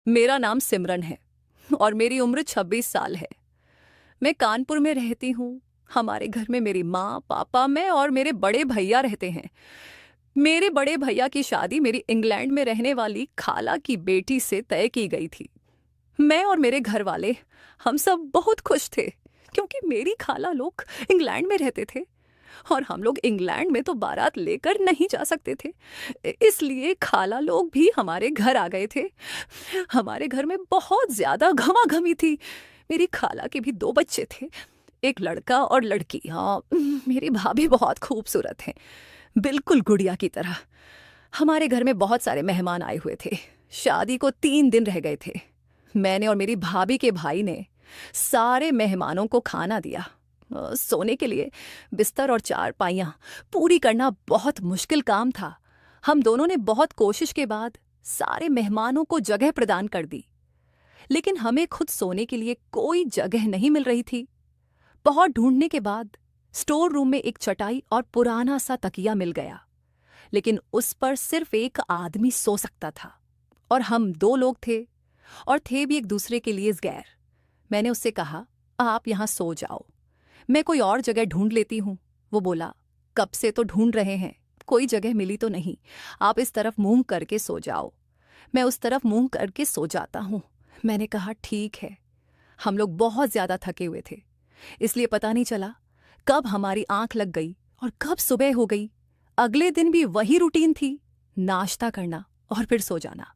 मेरा नाम सिमरन है और मेरी उम्र 26 साल है। मैं कानपुर में रहती हूँ। हमारे घर में मेरी माँ, पापा, मैं और मेरे बड़े भैया रहते हैं। मेरे बड़े भैया की शादी मेरी इंग्लैंड में रहने वाली खाला की बेटी से तय की गई थी। मैं और मेरे घर वाले हम सब बहुत खुश थे क्योंकि मेरी खाला लोग इंग्लैंड में रहते थे और हम लोग इंग्लैंड में तो बारात लेकर नहीं जा सकते थे। इसलिए खाला लोग भी हमारे घर आ गए थे। हमारे घर में बहुत ज्यादा घमाघमी थी। मेरी खाला के भी दो बच्चे थे, एक लड़का और लड़की। हाँ, मेरी भाभी बहुत खूबसूरत है, बिल्कुल गुड़िया की तरह। हमारे घर में बहुत सारे मेहमान आए हुए थे। शादी को 3 दिन रह गए थे। मैंने और मेरी भाभी के भाई ने सारे मेहमानों को खाना दिया। सोने के लिए बिस्तर और चारपाइयाँ पूरी करना बहुत मुश्किल काम था। हम दोनों ने बहुत कोशिश के बाद सारे मेहमानों को जगह प्रदान कर दी, लेकिन हमें खुद सोने के लिए कोई जगह नहीं मिल रही थी। बहुत ढूंढने के बाद स्टोर रूम में एक चटाई और पुराना सा तकिया मिल गया, लेकिन उस पर सिर्फ एक आदमी सो सकता था और हम 2 लोग थे और थे भी एक दूसरे के लिए गैर। मैंने उससे कहा, आप यहाँ सो जाओ, मैं कोई और जगह ढूंढ लेती हूँ। वो बोला, कब से तो ढूंढ रहे हैं, कोई जगह मिली तो नहीं, आप इस तरफ मुंह करके सो जाओ। मैं उस तरफ मुंह करके सो जाता हूँ। मैंने कहा, ठीक है। हम लोग बहुत ज्यादा थके हुए थे, इसलिए पता नहीं चला कब हमारी आंख लग गई और कब सुबह हो गई। अगले दिन भी वही रूटीन थी, नाश्ता करना और फिर सो जाना।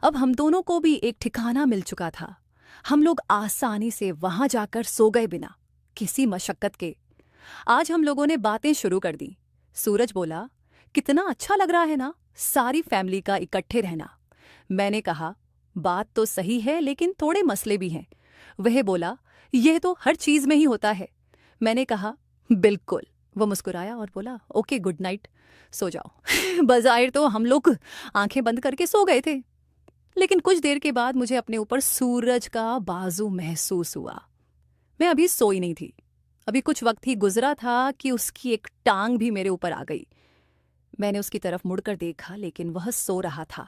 अब हम दोनों को भी एक ठिकाना मिल चुका था। हम लोग आसानी से वहां जाकर सो गए बिना किसी मशक्कत के। आज हम लोगों ने बातें शुरू कर दी। सूरज बोला, कितना अच्छा लग रहा है ना, सारी फैमिली का इकट्ठे रहना। मैंने कहा, बात तो सही है लेकिन थोड़े मसले भी हैं। वह बोला, यह तो हर चीज में ही होता है। मैंने कहा, बिल्कुल। वो मुस्कुराया और बोला, ओके, गुड नाइट, सो जाओ। बज़ाहिर तो हम लोग आंखें बंद करके सो गए थे, लेकिन कुछ देर के बाद मुझे अपने ऊपर सूरज का बाजू महसूस हुआ। मैं अभी सोई नहीं थी, अभी कुछ वक्त ही गुजरा था कि उसकी एक टांग भी मेरे ऊपर आ गई। मैंने उसकी तरफ मुड़कर देखा, लेकिन वह सो रहा था।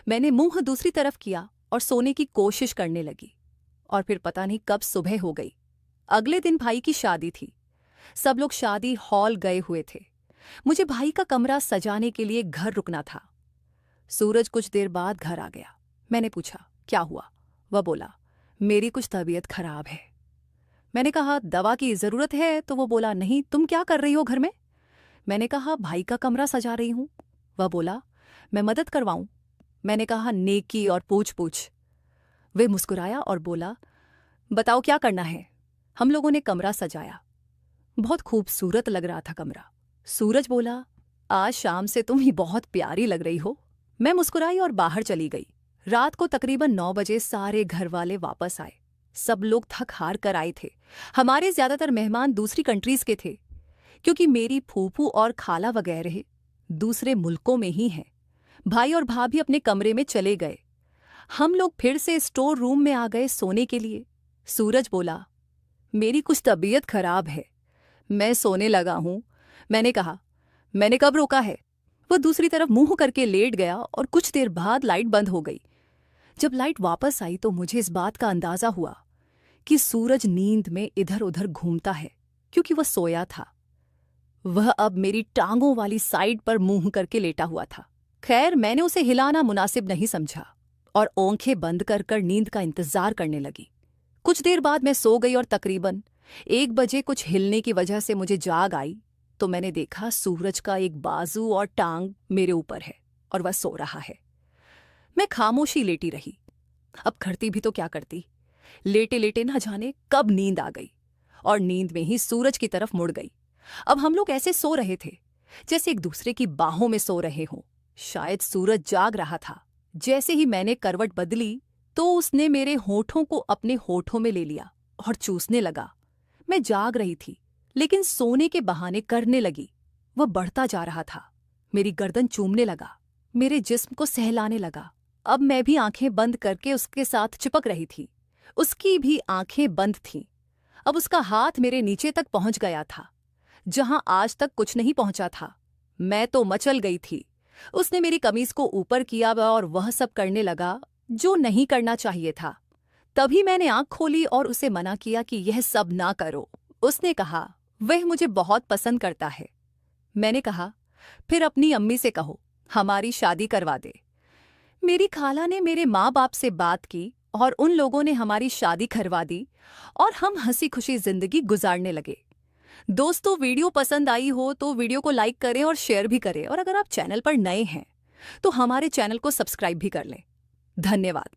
मैंने मुंह दूसरी तरफ किया और सोने की कोशिश करने लगी, और फिर पता नहीं कब सुबह हो गई। अगले दिन भाई की शादी थी। सब लोग शादी हॉल गए हुए थे। मुझे भाई का कमरा सजाने के लिए घर रुकना था। सूरज कुछ देर बाद घर आ गया। मैंने पूछा, क्या हुआ? वह बोला, मेरी कुछ तबीयत खराब है। मैंने कहा, दवा की जरूरत है? तो वो बोला, नहीं, तुम क्या कर रही हो घर में? मैंने कहा, भाई का कमरा सजा रही हूं। वह बोला, मैं मदद करवाऊं? मैंने कहा, नेकी और पूछ पूछ। वे मुस्कुराया और बोला, बताओ क्या करना है। हम लोगों ने कमरा सजाया। बहुत खूबसूरत लग रहा था कमरा। सूरज बोला, आज शाम से तुम ही बहुत प्यारी लग रही हो। मैं मुस्कुराई और बाहर चली गई। रात को तकरीबन 9 बजे सारे घर वाले वापस आए। सब लोग थक हार कर आए थे। हमारे ज्यादातर मेहमान दूसरी कंट्रीज के थे, क्योंकि मेरी फूफू और खाला वगैरह दूसरे मुल्कों में ही हैं। भाई और भाभी अपने कमरे में चले गए। हम लोग फिर से स्टोर रूम में आ गए सोने के लिए। सूरज बोला, मेरी कुछ तबीयत खराब है, मैं सोने लगा हूं। मैंने कहा, मैंने कब रोका है? वह दूसरी तरफ मुंह करके लेट गया और कुछ देर बाद लाइट बंद हो गई। जब लाइट वापस आई तो मुझे इस बात का अंदाजा हुआ कि सूरज नींद में इधर उधर घूमता है, क्योंकि वह सोया था। वह अब मेरी टांगों वाली साइड पर मुंह करके लेटा हुआ था। खैर, मैंने उसे हिलाना मुनासिब नहीं समझा और आंखें बंद कर कर नींद का इंतजार करने लगी। कुछ देर बाद मैं सो गई और तकरीबन 1 बजे कुछ हिलने की वजह से मुझे जाग आई तो मैंने देखा सूरज का एक बाजू और टांग मेरे ऊपर है और वह सो रहा है। मैं खामोशी लेटी रही। अब करती भी तो क्या करती। लेटे लेटे ना जाने कब नींद आ गई और नींद में ही सूरज की तरफ मुड़ गई। अब हम लोग ऐसे सो रहे थे जैसे एक दूसरे की बाहों में सो रहे हों। शायद सूरज जाग रहा था। जैसे ही मैंने करवट बदली तो उसने मेरे होठों को अपने होठों में ले लिया और चूसने लगा। मैं जाग रही थी, लेकिन सोने के बहाने करने लगी। वह बढ़ता जा रहा था, मेरी गर्दन चूमने लगा, मेरे जिस्म को सहलाने लगा। अब मैं भी आंखें बंद करके उसके साथ चिपक रही थी। उसकी भी आंखें बंद थीं। अब उसका हाथ मेरे नीचे तक पहुंच गया था, जहां आज तक कुछ नहीं पहुंचा था। मैं तो मचल गई थी। उसने मेरी कमीज को ऊपर किया और वह सब करने लगा जो नहीं करना चाहिए था। तभी मैंने आंख खोली और उसे मना किया कि यह सब ना करो। उसने कहा, वह मुझे बहुत पसंद करता है। मैंने कहा, फिर अपनी अम्मी से कहो, हमारी शादी करवा दे। मेरी खाला ने मेरे माँ बाप से बात की और उन लोगों ने हमारी शादी करवा दी और हम हंसी खुशी जिंदगी गुजारने लगे। दोस्तों, वीडियो पसंद आई हो तो वीडियो को लाइक करें और शेयर भी करें, और अगर आप चैनल पर नए हैं तो हमारे चैनल को सब्सक्राइब भी कर लें। धन्यवाद।